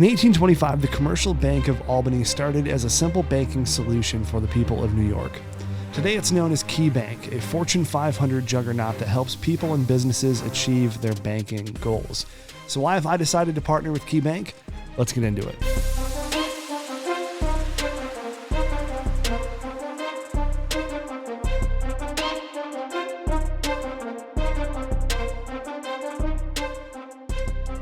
In 1825, the commercial Bank of Albany started as a simple banking solution for the people of New York. Today it's known as KeyBank, a Fortune 500 juggernaut that helps people and businesses achieve their banking goals. So why have I decided to partner with KeyBank? Let's get into it.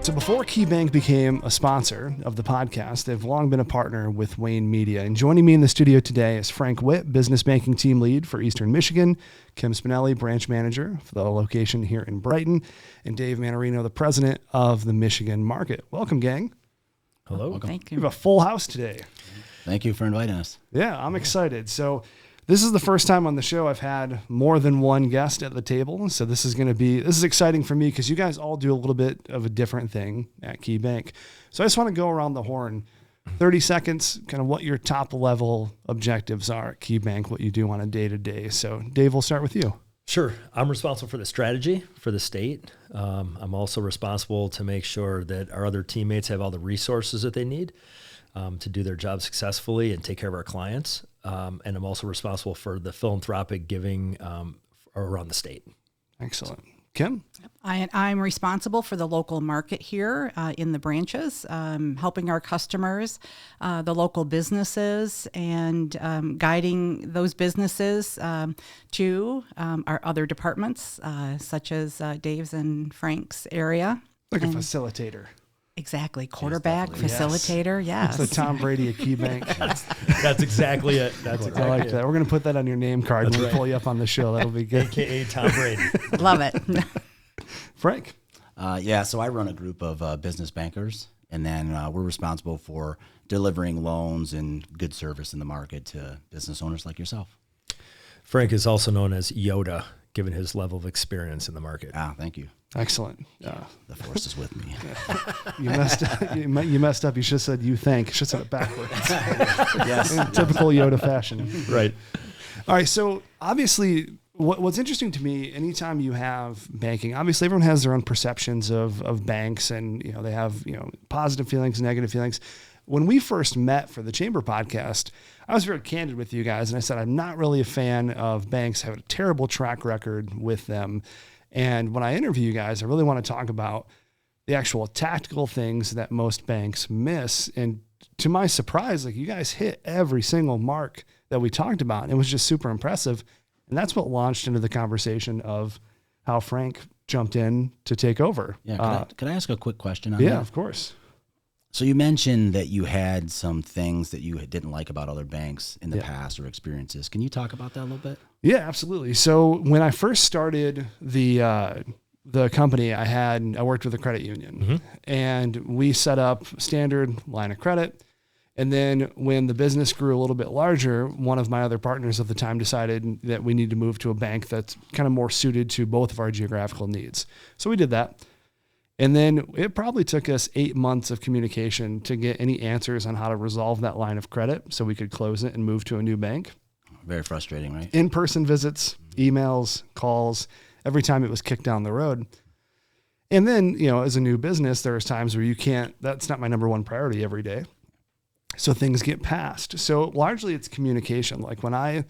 So before KeyBank became a sponsor of the podcast, they've long been a partner with Wayne Media. And joining me in the studio today is Frank Witt, business banking team lead for Eastern Michigan, Kim Spinelli, branch manager for the location here in Brighton, and Dave Manarino, the president of the Michigan market. Welcome, gang. Hello. Welcome. Thank you. We have a full house today. Thank you for inviting us. Yeah, I'm excited. So this is the first time on the show I've had more than one guest at the table. So this is exciting for me because you guys all do a little bit of a different thing at KeyBank. So I just want to go around the horn, 30 seconds, kind of what your top level objectives are at KeyBank, what you do on a day-to-day. So Dave, we'll start with you. Sure. I'm responsible for the strategy for the state. I'm also responsible to make sure that our other teammates have all the resources that they need to do their job successfully and take care of our clients. And I'm also responsible for the philanthropic giving around the state. Excellent. Kim? I'm responsible for the local market here in the branches, helping our customers, the local businesses, and guiding those businesses to our other departments, such as Dave's and Frank's area. Like a facilitator. Exactly. Quarterback, facilitator, yes. It's the Tom Brady at KeyBank. That's exactly it. That's exactly I like that. We're going to put that on your name card when we pull you up on the show. That'll be good. AKA Tom Brady. Love it. Frank? So I run a group of business bankers, and then we're responsible for delivering loans and good service in the market to business owners like yourself. Frank is also known as Yoda, given his level of experience in the market. Thank you. Excellent. The force is with me. You messed up. You messed up. You should have said you thank. You should have said it backwards. Yes. In typical Yoda fashion. Right. All right. So obviously, what's interesting to me, anytime you have banking, obviously everyone has their own perceptions of banks, and they have positive feelings, negative feelings. When we first met for the Chamber podcast, I was very candid with you guys, and I said I'm not really a fan of banks. I have a terrible track record with them. And when I interview you guys, I really want to talk about the actual tactical things that most banks miss. And to my surprise, you guys hit every single mark that we talked about. And it was just super impressive. And that's what launched into the conversation of how Frank jumped in to take over. Yeah. Could I ask a quick question on that? Yeah, of course. So you mentioned that you had some things that you didn't like about other banks in the past or experiences. Can you talk about that a little bit? Yeah, absolutely. So when I first started the company, I worked with a credit union, and we set up standard line of credit. And then when the business grew a little bit larger, one of my other partners at the time decided that we need to move to a bank that's kind of more suited to both of our geographical needs. So we did that. And then it probably took us 8 months of communication to get any answers on how to resolve that line of credit so we could close it and move to a new bank. Very frustrating, right? In-person visits, emails, calls, every time it was kicked down the road. And then, as a new business, there's times where that's not my number one priority every day. So things get passed. So largely it's communication. Like when I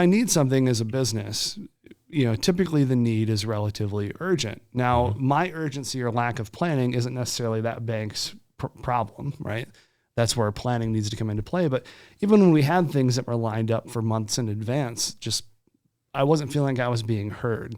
need something as a business, typically the need is relatively urgent. Now, my urgency or lack of planning isn't necessarily that bank's problem, right? That's where planning needs to come into play. But even when we had things that were lined up for months in advance, I wasn't feeling like I was being heard.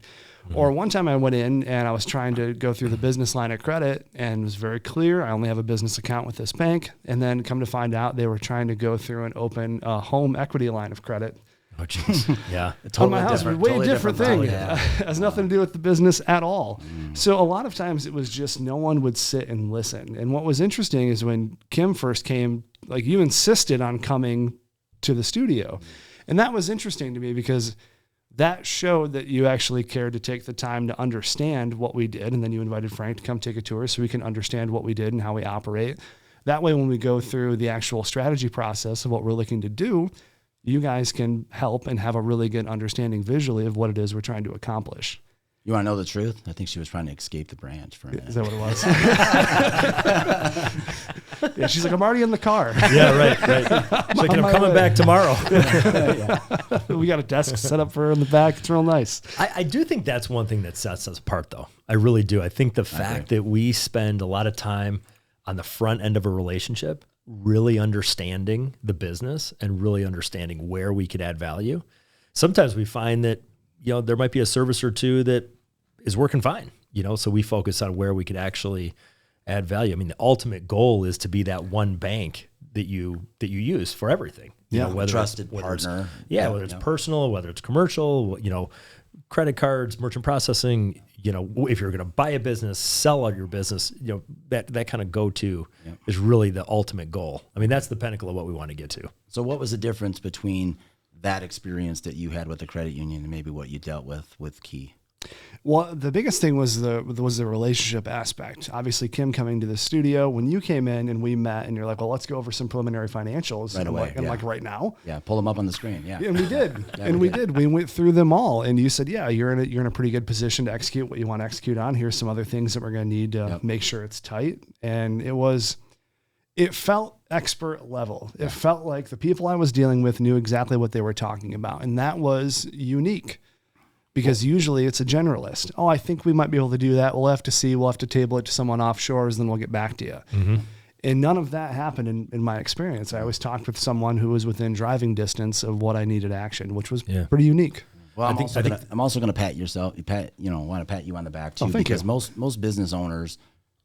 Or one time I went in and I was trying to go through the business line of credit, and it was very clear I only have a business account with this bank. And then come to find out they were trying to go through and open a home equity line of credit. Oh, jeez. Yeah. On my house, way different thing. Yeah. Has nothing to do with the business at all. So a lot of times it was just no one would sit and listen. And what was interesting is when Kim first came, you insisted on coming to the studio. And that was interesting to me because that showed that you actually cared to take the time to understand what we did. And then you invited Frank to come take a tour so we can understand what we did and how we operate. That way, when we go through the actual strategy process of what we're looking to do, you guys can help and have a really good understanding visually of what it is we're trying to accomplish. You want to know the truth? I think she was trying to escape the branch for a minute. Is that what it was? Yeah, she's like, I'm already in the car. Yeah, right. She's like, I'm coming back tomorrow. We got a desk set up for her in the back. It's real nice. I do think that's one thing that sets us apart, though. I really do. I think the fact that we spend a lot of time on the front end of a relationship, really understanding the business and really understanding where we could add value. Sometimes we find that, there might be a service or two that is working fine, so we focus on where we could actually add value. I mean, the ultimate goal is to be that one bank that you use for everything. Whether trusted partner. Whether it's personal, whether it's commercial, credit cards, merchant processing, if you're going to buy a business, sell out your business, that kind of go-to is really the ultimate goal. I mean, that's the pinnacle of what we want to get to. So what was the difference between that experience that you had with the credit union and maybe what you dealt with Key? Well, the biggest thing was the relationship aspect. Obviously, Kim coming to the studio, when you came in and we met and you're like, well, let's go over some preliminary financials. Right away. Like right now. Yeah. Pull them up on the screen. Yeah. And we did. we did. We went through them all. And you said, yeah, you're in a pretty good position to execute what you want to execute on. Here's some other things that we're going to need to make sure it's tight. And it felt expert level. It felt like the people I was dealing with knew exactly what they were talking about. And that was unique. Because usually it's a generalist. Oh, I think we might be able to do that. We'll have to see. We'll have to table it to someone offshores, then we'll get back to you. Mm-hmm. And none of that happened in my experience. I always talked with someone who was within driving distance of what I needed action, which was pretty unique. Well, I'm also going to pat yourself. Want to pat you on the back too, because most business owners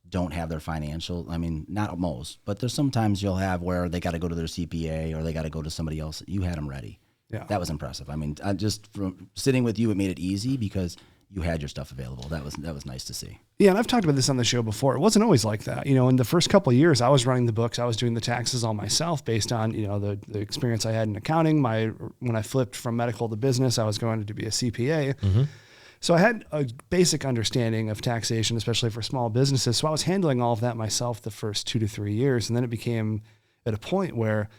don't have their financial. I mean, not most, but there's sometimes you'll have where they got to go to their CPA or they got to go to somebody else. You had them ready. Yeah. That was impressive. I mean, just from sitting with you, it made it easy because you had your stuff available. That was nice to see. Yeah, and I've talked about this on the show before. It wasn't always like that. In the first couple of years, I was running the books. I was doing the taxes all myself based on, the experience I had in accounting. When I flipped from medical to business, I was going to be a CPA. Mm-hmm. So I had a basic understanding of taxation, especially for small businesses. So I was handling all of that myself the first 2 to 3 years. And then it became at a point where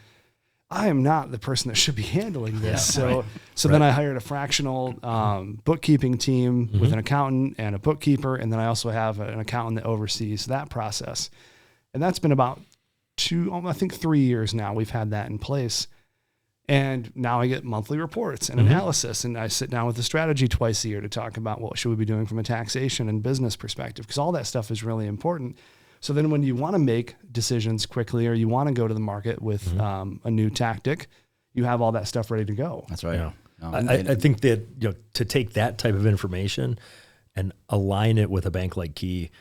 I am not the person that should be handling this. Then I hired a fractional bookkeeping team with an accountant and a bookkeeper. And then I also have an accountant that oversees that process. And that's been about 3 years now. We've had that in place. And now I get monthly reports and analysis. And I sit down with the strategy twice a year to talk about what should we be doing from a taxation and business perspective, because all that stuff is really important. So then when you want to make decisions quickly or you want to go to the market with a new tactic, you have all that stuff ready to go. That's right. Yeah. No, I think that to take that type of information and align it with a bank like Key,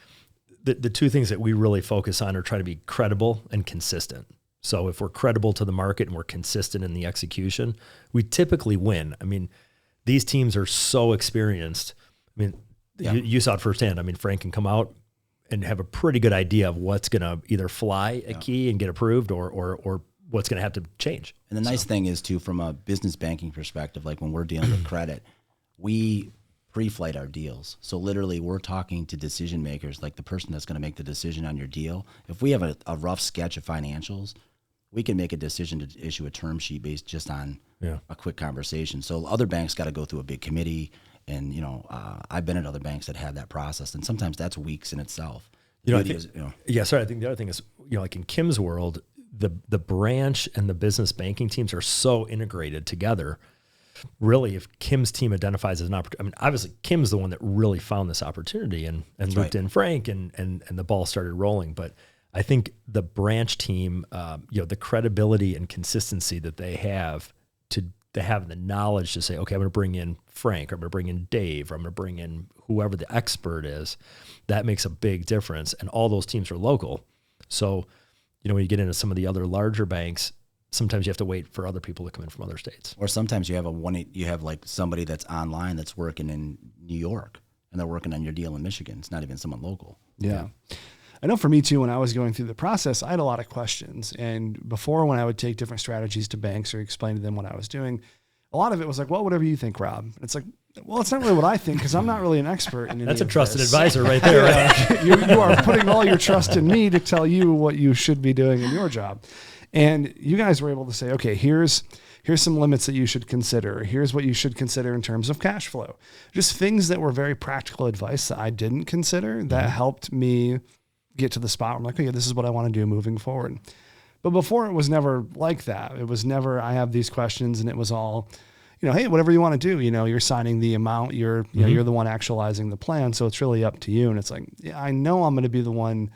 the two things that we really focus on are try to be credible and consistent. So if we're credible to the market and we're consistent in the execution, we typically win. I mean, these teams are so experienced. I mean, you saw it firsthand. I mean, Frank can come out and have a pretty good idea of what's going to either fly at Key and get approved or what's going to have to change. And the nice thing is, too, from a business banking perspective, like when we're dealing with credit, we pre-flight our deals. So literally we're talking to decision makers, like the person that's going to make the decision on your deal. If we have a rough sketch of financials, we can make a decision to issue a term sheet based just on a quick conversation. So other banks got to go through a big committee. And, I've been at other banks that had that process, and sometimes that's weeks in itself. I think the other thing is, like in Kim's world, the branch and the business banking teams are so integrated together. Really, if Kim's team identifies as an opportunity, I mean, obviously Kim's the one that really found this opportunity and looped in Frank and the ball started rolling. But I think the branch team, the credibility and consistency that they have to have the knowledge to say, okay, I'm going to bring in Frank, or I'm going to bring in Dave, or I'm going to bring in whoever the expert is, that makes a big difference. And all those teams are local. So, when you get into some of the other larger banks, sometimes you have to wait for other people to come in from other states. Or sometimes you have like somebody that's online that's working in New York and they're working on your deal in Michigan. It's not even someone local. Yeah. I know for me too, when I was going through the process, I had a lot of questions. And before, when I would take different strategies to banks or explain to them what I was doing, a lot of it was like, well, whatever you think, Rob. And it's like, well, it's not really what I think, because I'm not really an expert in any That's a of trusted this. advisor right there, right? You are putting all your trust in me to tell you what you should be doing in your job. And you guys were able to say, okay, here's some limits that you should consider. Here's what you should consider in terms of cash flow. Just things that were very practical advice that I didn't consider that helped me get to the spot where I'm like, okay, this is what I want to do moving forward. But before, it was never like that. It was never, I have these questions, and it was all, hey, whatever you want to do, you're signing the amount, you're the one actualizing the plan. So it's really up to you. And it's like, yeah, I know I'm going to be the one,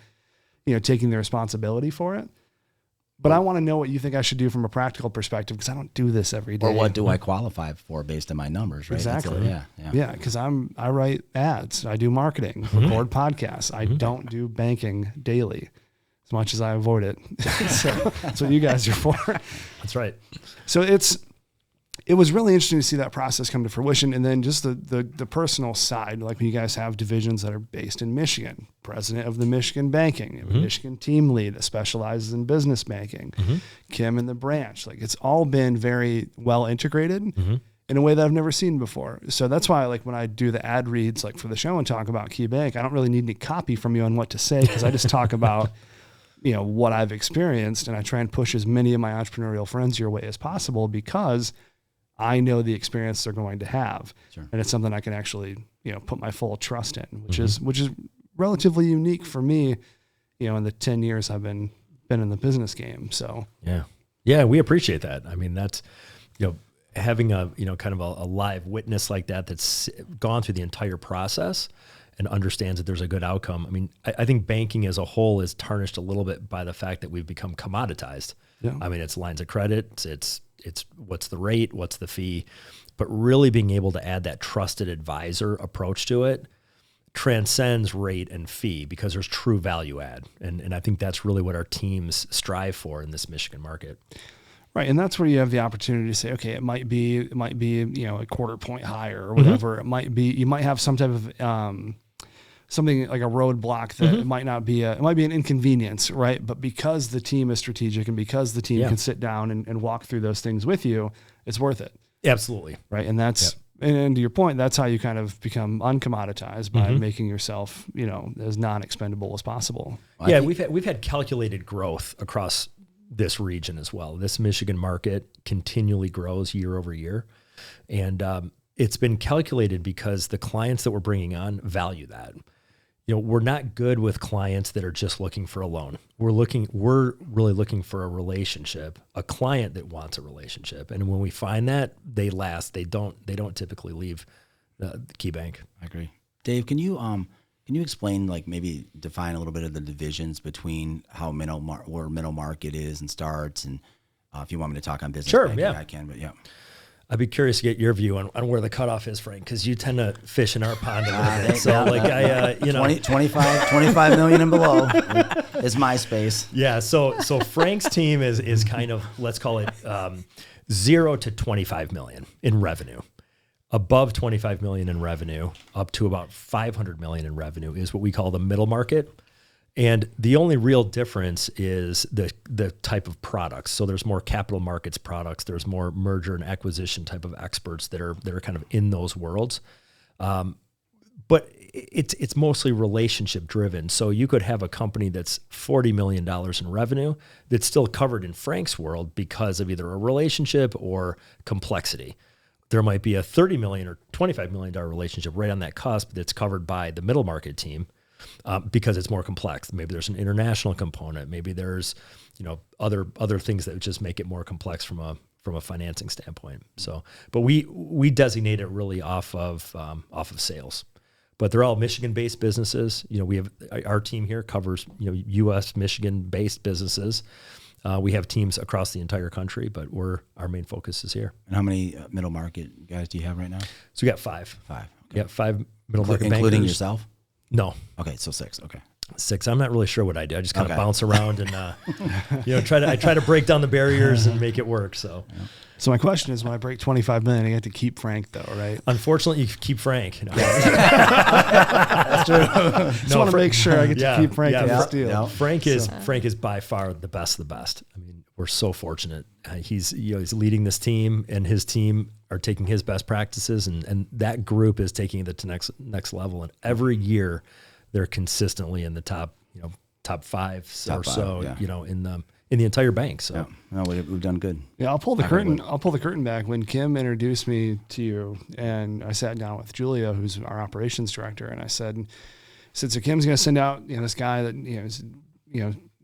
taking the responsibility for it. But I want to know what you think I should do from a practical perspective, because I don't do this every day. Or what do I qualify for based on my numbers, right? Exactly. Yeah, because I write ads, I do marketing, record podcasts. I don't do banking daily, as much as I avoid it. So that's what you guys are for. That's right. So it was really interesting to see that process come to fruition. And then just the personal side, like when you guys have divisions that are based in Michigan, president of the Michigan banking, Michigan team lead that specializes in business banking, Kim in the branch, like it's all been very well integrated in a way that I've never seen before. So that's why, like when I do the ad reads, like for the show and talk about KeyBank, I don't really need any copy from you on what to say, because I just talk about, what I've experienced, and I try and push as many of my entrepreneurial friends your way as possible, because I know the experience they're going to have. Sure. And it's something I can actually, put my full trust in, which is relatively unique for me, in the 10 years I've been in the business game. So yeah, we appreciate that. I mean, that's, having a, kind of a live witness like that's gone through the entire process and understands that there's a good outcome. I mean, I think banking as a whole is tarnished a little bit by the fact that we've become commoditized. Yeah. I mean, it's lines of credit, it's what's the rate, what's the fee, but really being able to add that trusted advisor approach to it transcends rate and fee, because there's true value add. And I think that's really what our teams strive for in this Michigan market. Right. And that's where you have the opportunity to say, okay, it might be, a quarter point higher or whatever. It might be, you might have some type of, something like a roadblock that it might be an inconvenience, right? But because the team is strategic and because the team can sit down and walk through those things with you, it's worth it. Absolutely. Right. And that's, and to your point, that's how you kind of become uncommoditized, by making yourself, as non-expendable as possible. Yeah. We've had calculated growth across this region as well. This Michigan market continually grows year over year. And, it's been calculated because the clients that we're bringing on value that. We're not good with clients that are just looking for a loan. We're really looking for a relationship, a client that wants a relationship. And when we find that, they last. They don't typically leave the KeyBank. I agree. Dave, can you explain, like maybe define a little bit of the divisions between how where middle market is and starts, and if you want me to talk on business banking, I can, but yeah. I'd be curious to get your view on where the cutoff is, Frank, because you tend to fish in our pond a little bit. So, 25 million and below is my space. Yeah. So Frank's team is kind of, let's call it 0 to 25 million in revenue. Above 25 million in revenue, up to about 500 million in revenue is what we call the middle market. And the only real difference is the type of products. So there's more capital markets products. There's more merger and acquisition type of experts that are kind of in those worlds. But it's mostly relationship driven. So you could have a company that's $40 million in revenue that's still covered in Frank's world because of either a relationship or complexity. There might be a $30 million or $25 million relationship right on that cusp that's covered by the middle market team. Because it's more complex. Maybe there's an international component. Maybe there's, other things that would just make it more complex from a financing standpoint. So, but we designate it really off of sales. But they're all Michigan-based businesses. We have our team here covers U.S. Michigan-based businesses. We have teams across the entire country, but our main focus is here. And how many middle market guys do you have right now? So we got 5. 5. Okay. Yeah, 5 middle market including bankers. Yourself? No. Okay, so 6. Okay. 6. I'm not really sure what I do. I just kind of bounce around and try to break down the barriers and make it work. So my question is, when I break 25 million, I get to keep Frank though, right? Unfortunately, you keep Frank. That's true. Just want to make sure I get to keep Frank in this deal. Yeah. Frank is by far the best of the best. I mean, we're so fortunate. He's leading this team, and his team are taking his best practices, and that group is taking it to next level. And every year, they're consistently in the top 5 or so. In the entire bank. So no, we've done good. Yeah, I'll pull the curtain back. When Kim introduced me to you, and I sat down with Julia, who's our operations director, and I said, said, so Kim's going to send out, this guy that, is,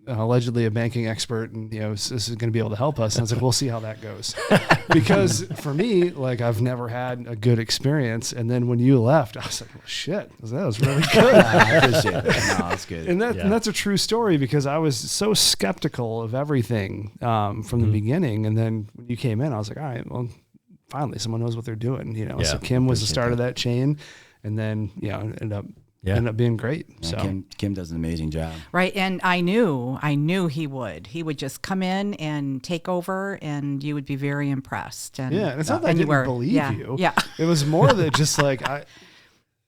allegedly a banking expert, and this is going to be able to help us. And I was like, we'll see how that goes. Because for me, like, I've never had a good experience. And then when you left, I was like, well, shit, that was really good. I appreciate it. No, that's good. And that's a true story, because I was so skeptical of everything from the beginning. And then when you came in, I was like, all right, well, finally someone knows what they're doing. So Kim was the start of that chain, and then ended up being great. Yeah, So Kim does an amazing job. Right. And I knew he would just come in and take over, and you would be very impressed. And and it's not that I didn't believe you. Yeah. It was more that just like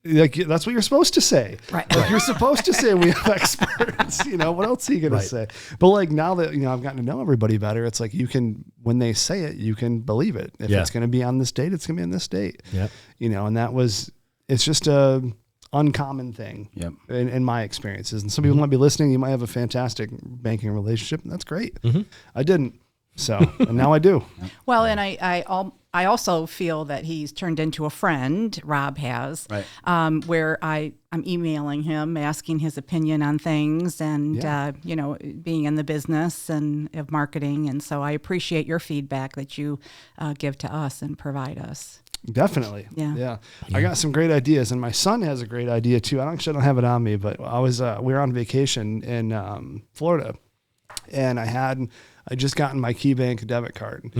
that's what you're supposed to say. Right. Like, you're supposed to say we have experts. What else are you gonna say? But like, now that I've gotten to know everybody better, it's like, you can, when they say it, you can believe it. If it's gonna be on this date, it's gonna be on this date. Yeah. And it's just a uncommon thing in my experiences. And some people might be listening. You might have a fantastic banking relationship, and that's great. I didn't. So, and now I do. Well, and I also feel that he's turned into a friend. Rob has, right. Where I'm emailing him, asking his opinion on things, and being in the business and of marketing. And so I appreciate your feedback that you give to us and provide us. Definitely. Yeah. I got some great ideas, and my son has a great idea too. I don't have it on me, but we were on vacation in Florida, and I just gotten my KeyBank debit card.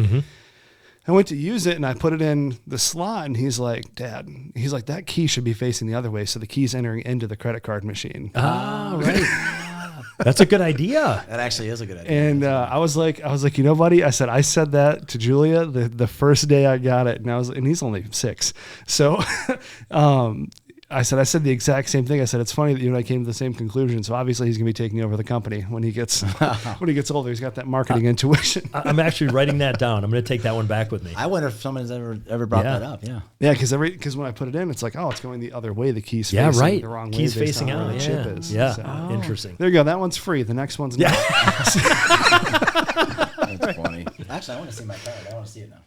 I went to use it, and I put it in the slot, and he's like, Dad, that key should be facing the other way, so the key's entering into the credit card machine. Ah, right. That's a good idea. That actually is a good idea. And I was like, buddy, I said that to Julia the first day I got it, and he's only 6. So I said the exact same thing. I said, it's funny that you and I came to the same conclusion. So obviously he's going to be taking over the company when he gets older. He's got that marketing intuition. I'm actually writing that down. I'm going to take that one back with me. I wonder if someone's ever brought that up. Yeah. Yeah. Because when I put it in, it's like, oh, it's going the other way. The key's facing the wrong way. Key's facing out. Where the chip is. Yeah. So. Interesting. There you go. That one's free. The next one's not. That's funny. Actually, I want to see my card. I want to see it now.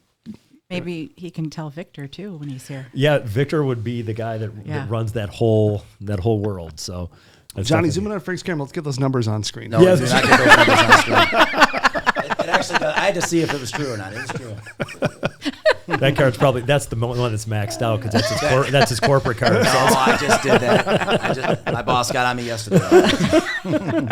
Maybe he can tell Victor too when he's here. Yeah, Victor would be the guy that runs that whole world. So, Johnny, zoom in on Frank's camera. Let's get those numbers on screen. No, yes. Not get those numbers on screen. It actually does. I had to see if it was true or not. It was true. That card's that's the one that's maxed out, because that's his corporate card. No, I just did that. My boss got on me yesterday.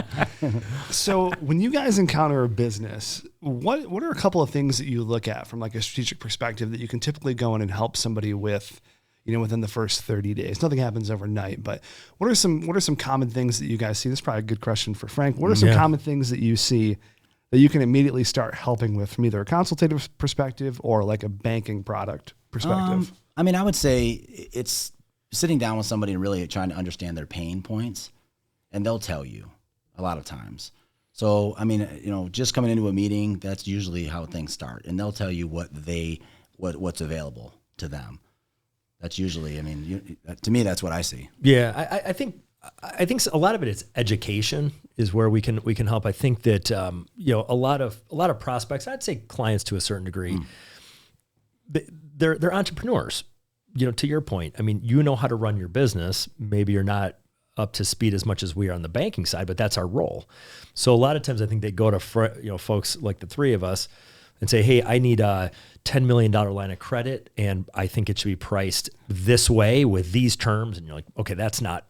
So when you guys encounter a business, what are a couple of things that you look at from like a strategic perspective that you can typically go in and help somebody with, within the first 30 days? Nothing happens overnight, but what are some common things that you guys see? This is probably a good question for Frank. What are some common things that you see that you can immediately start helping with from either a consultative perspective or like a banking product perspective? I would say it's sitting down with somebody and really trying to understand their pain points, and they'll tell you a lot of times. So, just coming into a meeting, that's usually how things start, and they'll tell you what's available to them. That's usually, to me, that's what I see. Yeah, I think a lot of it is education is where we can help. I think that a lot of prospects, I'd say clients to a certain degree, they're entrepreneurs. To your point, how to run your business. Maybe you're not up to speed as much as we are on the banking side, but that's our role. So a lot of times I think they go to folks like the three of us and say, hey, I need a $10 million line of credit, and I think it should be priced this way with these terms. And you're like, okay, that's not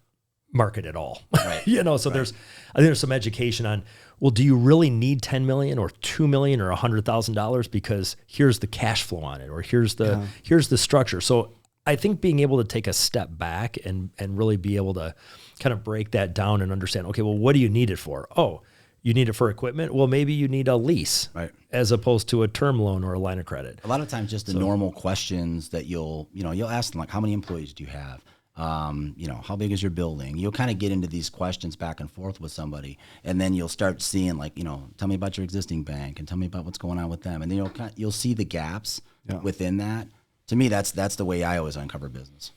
market at all. Right. So I think there's some education on, well, do you really need 10 million or 2 million or $100,000? Because here's the cash flow on it, or here's the structure. So I think being able to take a step back and really be able to kind of break that down and understand, okay, well, what do you need it for? Oh, you need it for equipment? Well, maybe you need a lease, right, as opposed to a term loan or a line of credit. A lot of times just the normal questions that you'll ask them, like, how many employees do you have? How big is your building? You'll kind of get into these questions back and forth with somebody, and then you'll start seeing, like, tell me about your existing bank and tell me about what's going on with them. And then you'll see the gaps within that. To me, that's the way I always uncover business.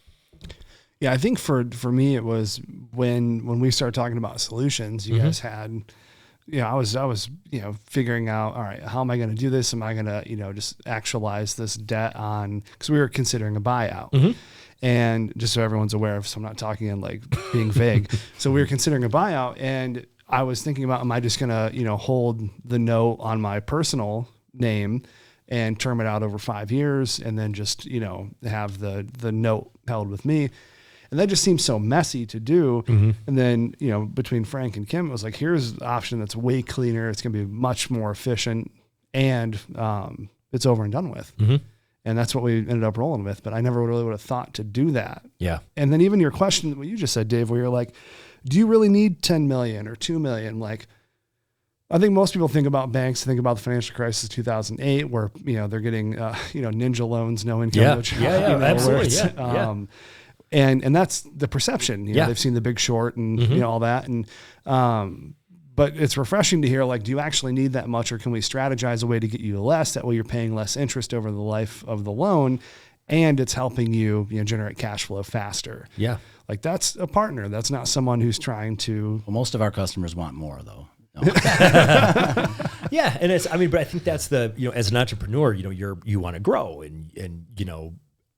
Yeah, I think for me, it was when we started talking about solutions, you guys had, I was figuring out, all right, how am I going to do this? Am I going to, just actualize this debt on, because we were considering a buyout. And just so everyone's aware, so I'm not talking in like being vague. So we were considering a buyout, and I was thinking about, am I just going to, hold the note on my personal name and term it out over 5 years and then just, have the note held with me. And that just seems so messy to do. Mm-hmm. And then, between Frank and Kim, it was like, here's the option that's way cleaner. It's going to be much more efficient, and it's over and done with. Mm-hmm. And that's what we ended up rolling with. But I never really would have thought to do that. Yeah. And then even your question, what you just said, Dave, where you're like, do you really need 10 million or 2 million? Like, I think most people think about banks, think about the financial crisis of 2008, where, they're getting, ninja loans, no income. Absolutely. And that's the perception, they've seen The Big Short and, all that. And, but it's refreshing to hear, like, do you actually need that much, or can we strategize a way to get you less? That way you're paying less interest over the life of the loan, and it's helping you, generate cash flow faster. Yeah. Like, that's a partner. That's not someone who's trying to. Well, most of our customers want more, though. No. Yeah. And but I think that's as an entrepreneur, you want to grow, and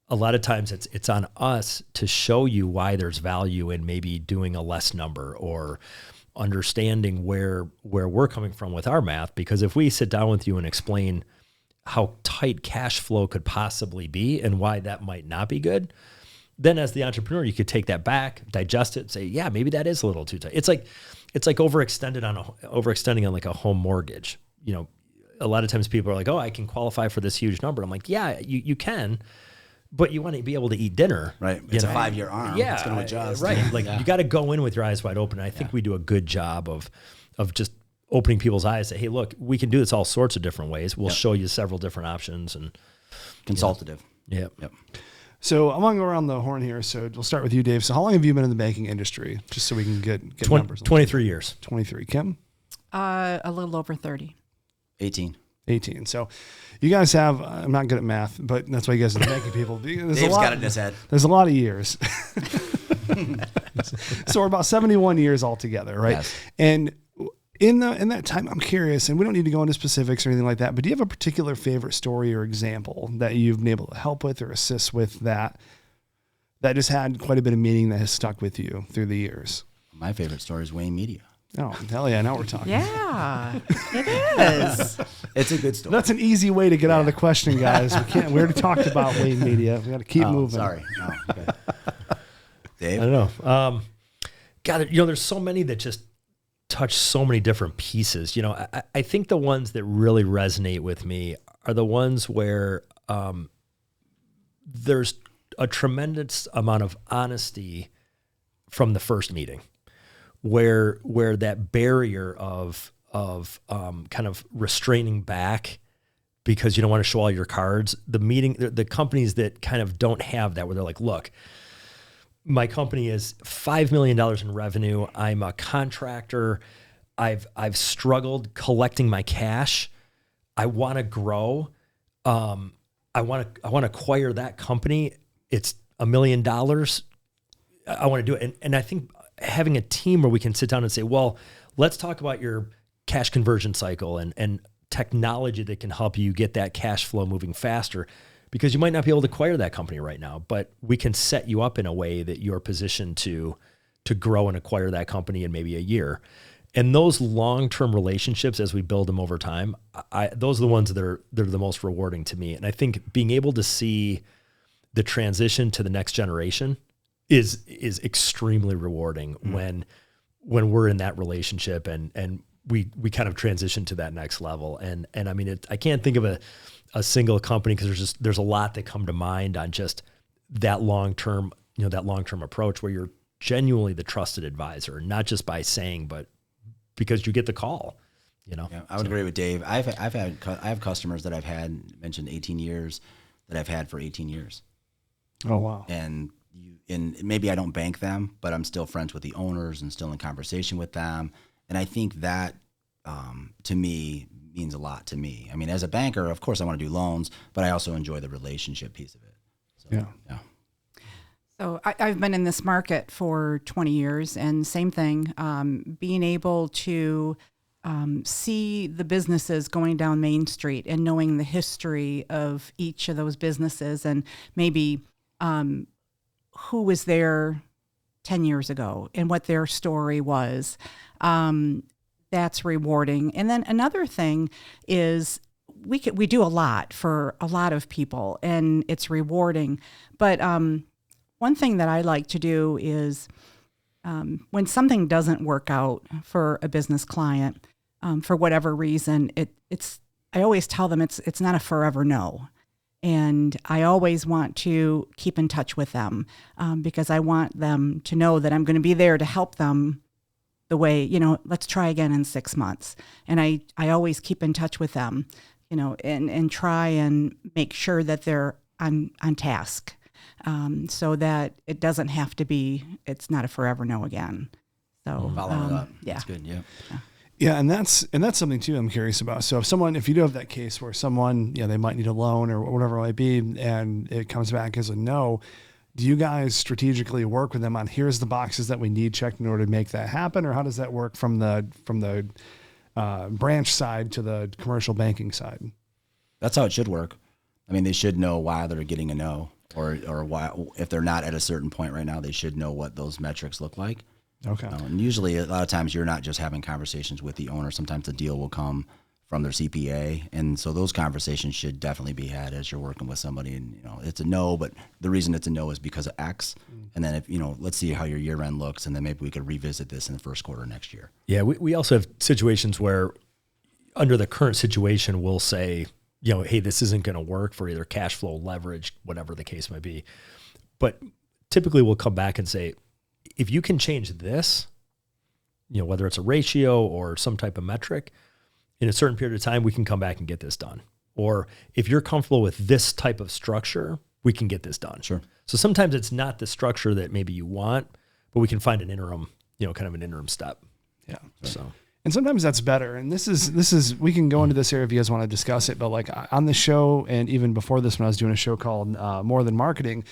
a lot of times it's on us to show you why there's value in maybe doing a less number, or understanding where we're coming from with our math. Because if we sit down with you and explain how tight cash flow could possibly be and why that might not be good, then as the entrepreneur, you could take that back, digest it, and say, yeah, maybe that is a little too tight. It's like overextending on like a home mortgage. A lot of times people are like, oh, I can qualify for this huge number. I'm like, yeah, you can, but you want to be able to eat dinner. Right. It's a 5-year arm. Yeah. It's going to adjust. Right. Like you got to go in with your eyes wide open. And I think we do a good job of just opening people's eyes. Say, hey, look, we can do this all sorts of different ways. We'll show you several different options. And consultative. Yep. So I'm going to go around the horn here. So we'll start with you, Dave. So how long have you been in the banking industry? Just so we can get numbers. 23 years. 23. Kim? A little over 30. 18. So you guys have, I'm not good at math, but that's why you guys are the banking people. Dave's got it in his head. There's a lot of years. So we're about 71 years altogether, right? Yes. And in that time, I'm curious, and we don't need to go into specifics or anything like that, but do you have a particular favorite story or example that you've been able to help with or assist with that just had quite a bit of meaning that has stuck with you through the years? My favorite story is Wayne Media. Oh, hell yeah, now we're talking. Yeah, it is. It's a good story. That's an easy way to get out of the question, guys. We already talked about Wayne Media. We got to keep moving. Sorry. No, okay. Dave? I don't know. There's so many that just touch so many different pieces. I think the ones that really resonate with me are the ones where there's a tremendous amount of honesty from the first meeting, where that barrier of kind of restraining back because you don't want to show all your cards. The companies that kind of don't have that, where they're like, look, my company is $5 million in revenue. I'm a contractor. I've struggled collecting my cash. I want to grow. I want to acquire that company. It's $1 million. I want to do it. And I think having a team where we can sit down and say, well, let's talk about your cash conversion cycle and technology that can help you get that cash flow moving faster, because you might not be able to acquire that company right now, but we can set you up in a way that you're positioned to grow and acquire that company in maybe a year. And those long-term relationships, as we build them over time, those are the ones that they're the most rewarding to me. And I think being able to see the transition to the next generation is extremely rewarding when we're in that relationship and we kind of transition to that next level. And I mean, I can't think of a single company, because there's a lot that come to mind on just that long-term approach where you're genuinely the trusted advisor, not just by saying, but because you get the call, Yeah, I would agree with Dave. I have customers that I've had, mentioned 18 years, that I've had for 18 years. Oh, wow. And maybe I don't bank them, but I'm still friends with the owners and still in conversation with them. And I think that, to me, means a lot to me. I mean, as a banker, of course I want to do loans, but I also enjoy the relationship piece of it. So, yeah. So I've been in this market for 20 years, and same thing, being able to see the businesses going down Main Street and knowing the history of each of those businesses, and maybe who was there 10 years ago and what their story was. That's rewarding. And then another thing is we do a lot for a lot of people, and it's rewarding. But one thing that I like to do is when something doesn't work out for a business client, for whatever reason, I always tell them it's not a forever no. And I always want to keep in touch with them because I want them to know that I'm going to be there to help them the way, let's try again in 6 months. And I always keep in touch with them, and try and make sure that they're on task so that it doesn't have to be, it's not a forever no again. So Following up. Yeah. That's good. Yeah. Yeah, and that's something too I'm curious about. So if you do have that case where someone, they might need a loan or whatever it might be, and it comes back as a no, do you guys strategically work with them on here's the boxes that we need checked in order to make that happen, or how does that work from the branch side to the commercial banking side? That's how it should work. I mean, they should know why they're getting a no, or why, if they're not at a certain point right now, they should know what those metrics look like. Okay. And usually a lot of times you're not just having conversations with the owner. Sometimes the deal will come from their CPA. And so those conversations should definitely be had as you're working with somebody. And, it's a no, but the reason it's a no is because of X. And then if, let's see how your year end looks. And then maybe we could revisit this in the first quarter next year. Yeah. We also have situations where under the current situation, we'll say, hey, this isn't going to work for either cash flow, leverage, whatever the case might be. But typically we'll come back and say, if you can change this, whether it's a ratio or some type of metric, in a certain period of time, we can come back and get this done. Or if you're comfortable with this type of structure, we can get this done. Sure. So sometimes it's not the structure that maybe you want, but we can find an interim, kind of an interim step. Yeah. So. And sometimes that's better. And this is we can go into this area if you guys want to discuss it. But like on the show, and even before this, when I was doing a show called More Than Marketing,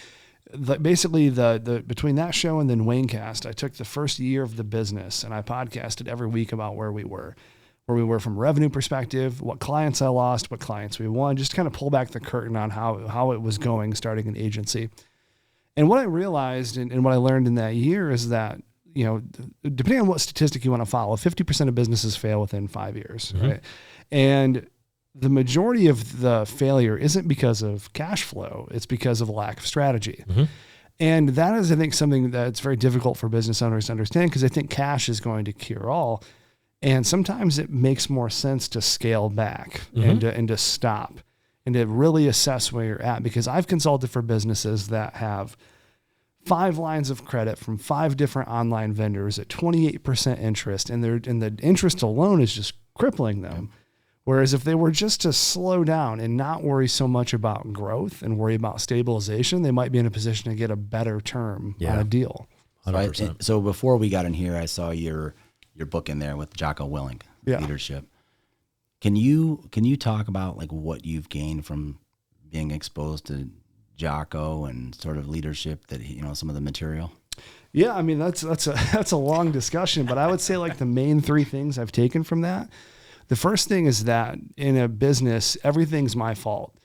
basically the between that show and then Wayncast, I took the first year of the business and I podcasted every week about where we were from a revenue perspective, what clients I lost, what clients we won, just to kind of pull back the curtain on how it was going starting an agency. And what I realized and what I learned in that year is that, depending on what statistic you want to follow, 50% of businesses fail within 5 years, right? And the majority of the failure isn't because of cash flow. It's because of a lack of strategy. And that is, I think, something that's very difficult for business owners to understand because they think cash is going to cure all. And sometimes it makes more sense to scale back and to stop and to really assess where you're at. Because I've consulted for businesses that have 5 lines of credit from 5 different online vendors at 28% interest. And the interest alone is just crippling them. Whereas if they were just to slow down and not worry so much about growth and worry about stabilization, they might be in a position to get a better term on a deal. 100%. So before we got in here, I saw your book in there with Jocko Willink, Leadership. Can you talk about like what you've gained from being exposed to Jocko and sort of leadership that some of the material? Yeah, I mean that's a long discussion, but I would say like the main 3 things I've taken from that. The first thing is that in a business, everything's my fault.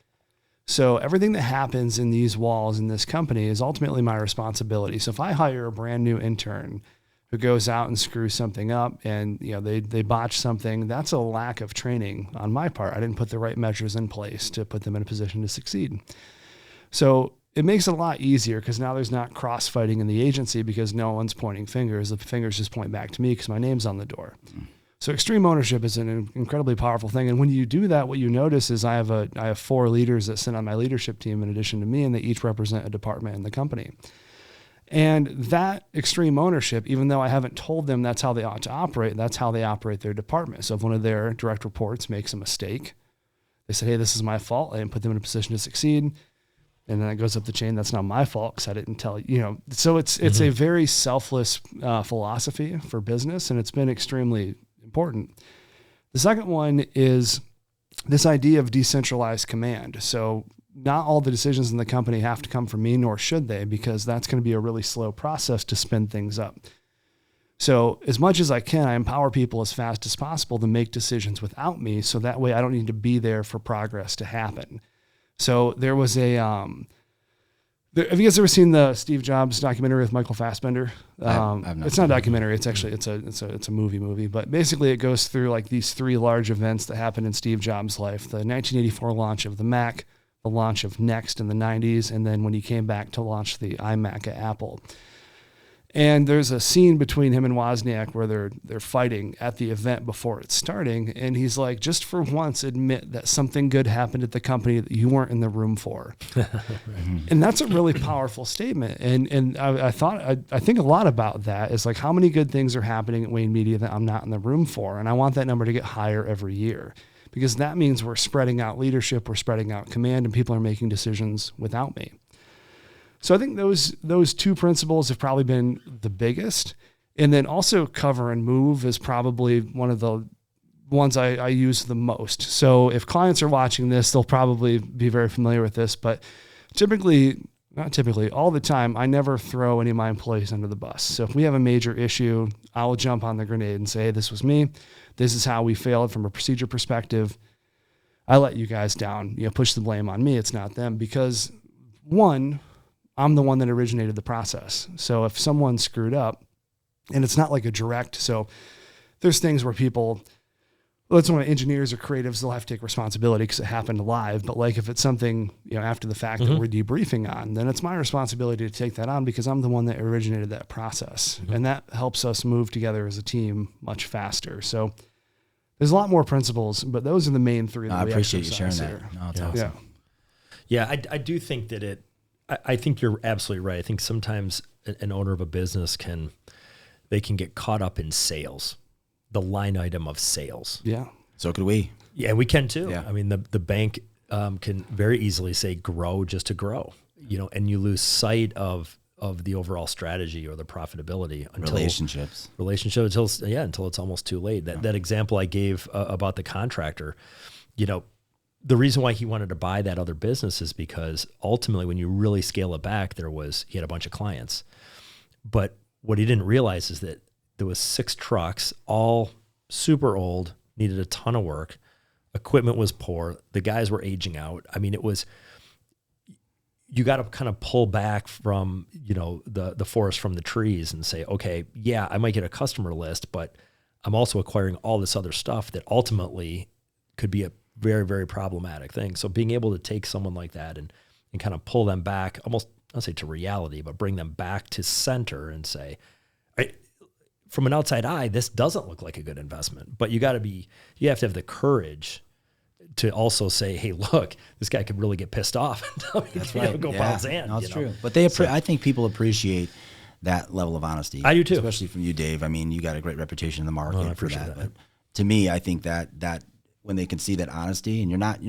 So everything that happens in these walls in this company is ultimately my responsibility. So if I hire a brand new intern who goes out and screws something up and they botch something, that's a lack of training on my part. I didn't put the right measures in place to put them in a position to succeed. So it makes it a lot easier because now there's not cross-fighting in the agency because no one's pointing fingers. The fingers just point back to me because my name's on the door. So extreme ownership is an incredibly powerful thing. And when you do that, what you notice is I have 4 leaders that sit on my leadership team in addition to me, and they each represent a department in the company. And that extreme ownership, even though I haven't told them that's how they ought to operate, that's how they operate their department. So if one of their direct reports makes a mistake, they say, hey, this is my fault. I didn't put them in a position to succeed. And then it goes up the chain. That's not my fault because I didn't tell you. So it's a very selfless philosophy for business, and it's been extremely important. The second one is this idea of decentralized command. So not all the decisions in the company have to come from me, nor should they, because that's going to be a really slow process to spin things up. So as much as I can, I empower people as fast as possible to make decisions without me. So that way I don't need to be there for progress to happen. So there was Have you guys ever seen the Steve Jobs documentary with Michael Fassbender? I've not it's not a documentary. It's actually it's a movie. But basically, it goes through like these three large events that happened in Steve Jobs' life: the 1984 launch of the Mac, the launch of Next in the 90s, and then when he came back to launch the iMac at Apple. And there's a scene between him and Wozniak where they're fighting at the event before it's starting, and he's like, just for once admit that something good happened at the company that you weren't in the room for. And that's a really powerful statement. And I think a lot about that is like, how many good things are happening at Wayne Media that I'm not in the room for? And I want that number to get higher every year, because that means we're spreading out leadership, we're spreading out command, and people are making decisions without me. So I think those two principles have probably been the biggest. And then also cover and move is probably one of the ones I use the most. So if clients are watching this, they'll probably be very familiar with this, but not typically, all the time, I never throw any of my employees under the bus. So if we have a major issue, I will jump on the grenade and say, hey, this was me. This is how we failed from a procedure perspective. I let you guys down, push the blame on me. It's not them, because one, I'm the one that originated the process. So if someone screwed up, and it's not like a direct, so there's things where people, let's when engineers or creatives, they'll have to take responsibility because it happened live. But like if it's something, after the fact that we're debriefing on, then it's my responsibility to take that on because I'm the one that originated that process. And that helps us move together as a team much faster. So there's a lot more principles, but those are the main three. That I we appreciate you sharing here. that. No, it's awesome. Yeah, I do think that I think you're absolutely right. I think sometimes an owner of a business can get caught up in sales, the line item of sales. Yeah. So could we. Yeah, we can too. Yeah. I mean, the bank can very easily say grow just to grow, and you lose sight of the overall strategy or the profitability until Relationships until it's almost too late. That example I gave about the contractor, the reason why he wanted to buy that other business is because ultimately when you really scale it back, he had a bunch of clients. But what he didn't realize is that there was 6 trucks, all super old, needed a ton of work. Equipment was poor. The guys were aging out. I mean, you got to kind of pull back from, the forest from the trees and say, okay, yeah, I might get a customer list, but I'm also acquiring all this other stuff that ultimately could be a very, very problematic thing. So being able to take someone like that and kind of pull them back, almost, I'll say to reality, but bring them back to center and say, from an outside eye, this doesn't look like a good investment, but you have to have the courage to also say, hey, look, this guy could really get pissed off and tell me, That's right. Go pound sand. No, that's true. But I think people appreciate that level of honesty. I do too. Especially from you, Dave. I mean, you got a great reputation in the market I for appreciate that. that. But to me, I think that when they can see that honesty, and you're not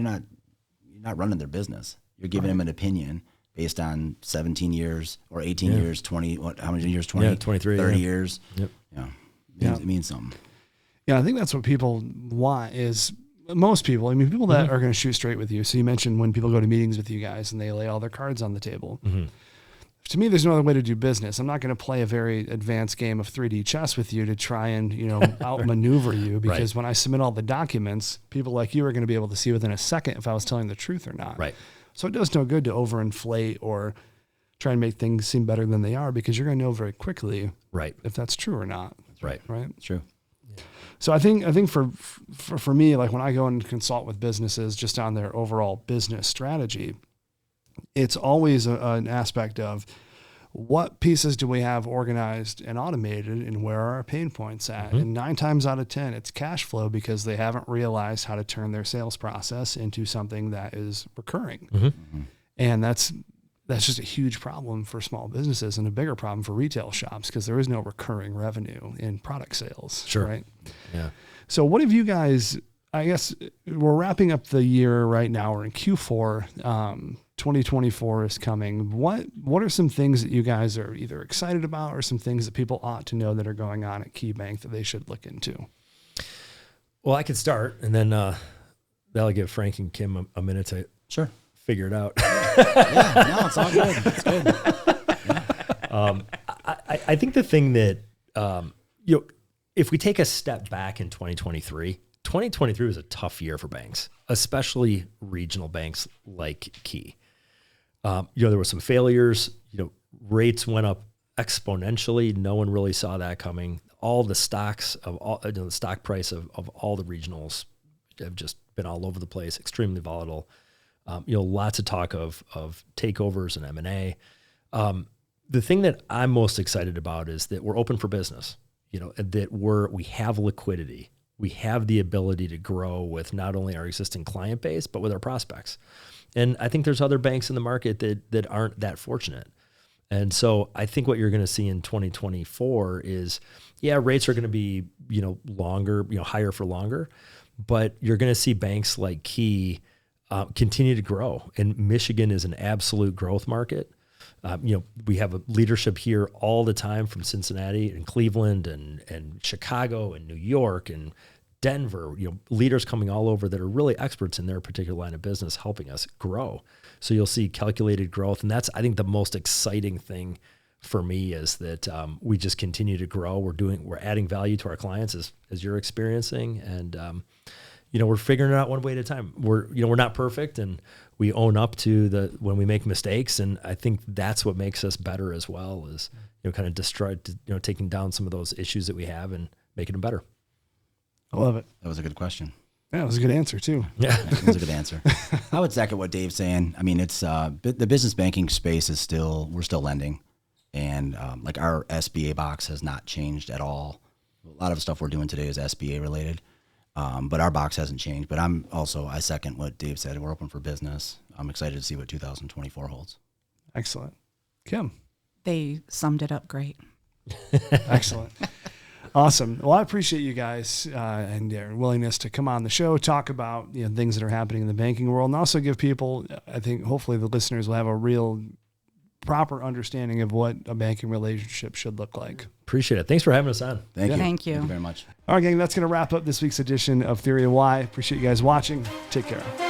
running their business, you're giving them an opinion based on 17 years or 18 years, 20, how many years? 20, 23, 30 years. Yep. It means something. Yeah, I think that's what people want is most people. I mean, people that are going to shoot straight with you. So you mentioned when people go to meetings with you guys and they lay all their cards on the table. To me, there's no other way to do business. I'm not going to play a very advanced game of 3D chess with you to try and, outmaneuver you, because when I submit all the documents, people like you are going to be able to see within a second if I was telling the truth or not. Right. So it does no good to overinflate or try and make things seem better than they are, because you're going to know very quickly if that's true or not. Right. Right. It's true. So I think for me, like when I go and consult with businesses just on their overall business strategy, it's always an aspect of what pieces do we have organized and automated and where are our pain points at? And 9 times out of 10, it's cash flow, because they haven't realized how to turn their sales process into something that is recurring. And that's just a huge problem for small businesses and a bigger problem for retail shops, because there is no recurring revenue in product sales. Sure. Right. Yeah. So what have you guys, I guess we're wrapping up the year right now. We're in Q4. 2024 is coming. What are some things that you guys are either excited about or some things that people ought to know that are going on at KeyBank that they should look into? Well, I could start, and then that'll give Frank and Kim a minute to figure it out. It's all good. It's good. I think the thing that, if we take a step back in 2023 was a tough year for banks, especially regional banks like Key. There were some failures. Rates went up exponentially. No one really saw that coming. All the stocks of all, the stock price of all the regionals have just been all over the place, extremely volatile. Lots of talk of takeovers and M&A. The thing that I'm most excited about is that we're open for business. That we have liquidity. We have the ability to grow with not only our existing client base, but with our prospects. And I think there's other banks in the market that aren't that fortunate. And so I think what you're going to see in 2024 is, rates are going to be, longer, higher for longer, but you're going to see banks like Key continue to grow. And Michigan is an absolute growth market. We have a leadership here all the time from Cincinnati and Cleveland and Chicago and New York and Denver, leaders coming all over that are really experts in their particular line of business, helping us grow. So you'll see calculated growth. And that's, I think, the most exciting thing for me is that we just continue to grow. We're adding value to our clients as you're experiencing. And, we're figuring it out one way at a time. We're not perfect, and we own up to when we make mistakes. And I think that's what makes us better as well, is, kind of taking down some of those issues that we have and making them better. I love it. That was a good question. Yeah, it was a good answer too. Yeah, that was a good answer. I would second what Dave's saying. I mean, it's the business banking space we're still lending, and like our SBA box has not changed at all. A lot of stuff we're doing today is SBA related, but our box hasn't changed. But I second what Dave said. We're open for business. I'm excited to see what 2024 holds. Excellent. Kim. They summed it up great. Excellent. Awesome. Well, I appreciate you guys and your willingness to come on the show, talk about things that are happening in the banking world, and also give people, I think, hopefully the listeners will have a real proper understanding of what a banking relationship should look like. Appreciate it. Thanks for having us on. Thank you. Thank you. Thank you very much. All right, gang, that's going to wrap up this week's edition of Theory of Why. Appreciate you guys watching. Take care.